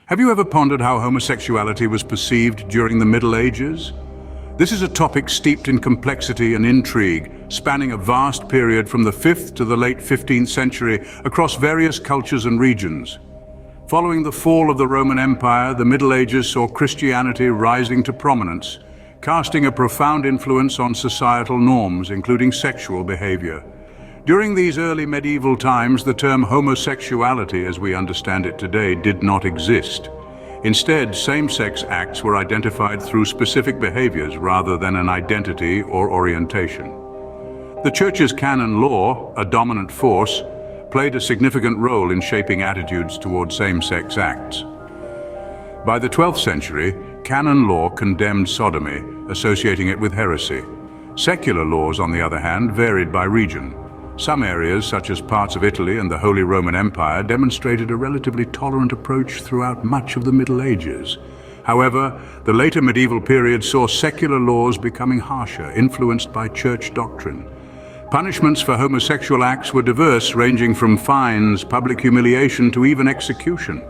Have you ever pondered how homosexuality was perceived during the Middle Ages? This is a topic steeped in complexity and intrigue, spanning a vast period from the 5th to the late 15th century across various cultures and regions. Following the fall of the Roman Empire, the Middle Ages saw Christianity rising to prominence, casting a profound influence on societal norms, including sexual behavior. During these early medieval times, the term homosexuality, as we understand it today, did not exist. Instead, same-sex acts were identified through specific behaviors rather than an identity or orientation. The Church's canon law, a dominant force, played a significant role in shaping attitudes toward same-sex acts. By the 12th century, canon law condemned sodomy, associating it with heresy. Secular laws, on the other hand, varied by region. Some areas, such as parts of Italy and the Holy Roman Empire, demonstrated a relatively tolerant approach throughout much of the Middle Ages. However, the later medieval period saw secular laws becoming harsher, influenced by church doctrine. Punishments for homosexual acts were diverse, ranging from fines, public humiliation, to even execution.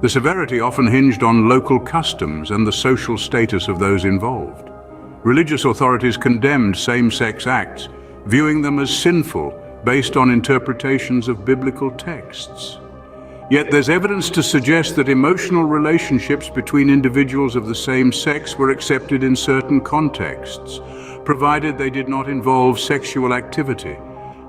The severity often hinged on local customs and the social status of those involved. Religious authorities condemned same-sex acts, viewing them as sinful based on interpretations of biblical texts. Yet there's evidence to suggest that emotional relationships between individuals of the same sex were accepted in certain contexts, provided they did not involve sexual activity.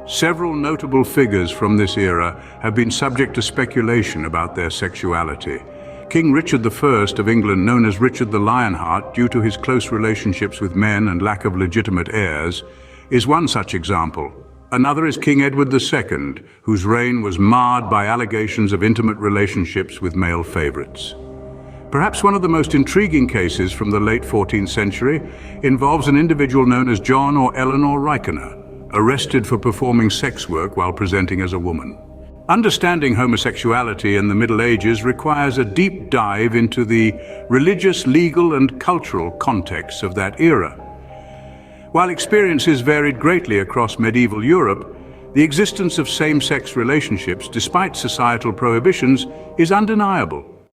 Several notable figures from this era have been subject to speculation about their sexuality. King Richard I of England, known as Richard the Lionheart due to his close relationships with men and lack of legitimate heirs, is one such example. Another is King Edward II, whose reign was marred by allegations of intimate relationships with male favorites. Perhaps one of the most intriguing cases from the late 14th century involves an individual known as John or Eleanor Rykener, arrested for performing sex work while presenting as a woman. Understanding homosexuality in the Middle Ages requires a deep dive into the religious, legal, and cultural contexts of that era. While experiences varied greatly across medieval Europe, the existence of same-sex relationships, despite societal prohibitions, is undeniable.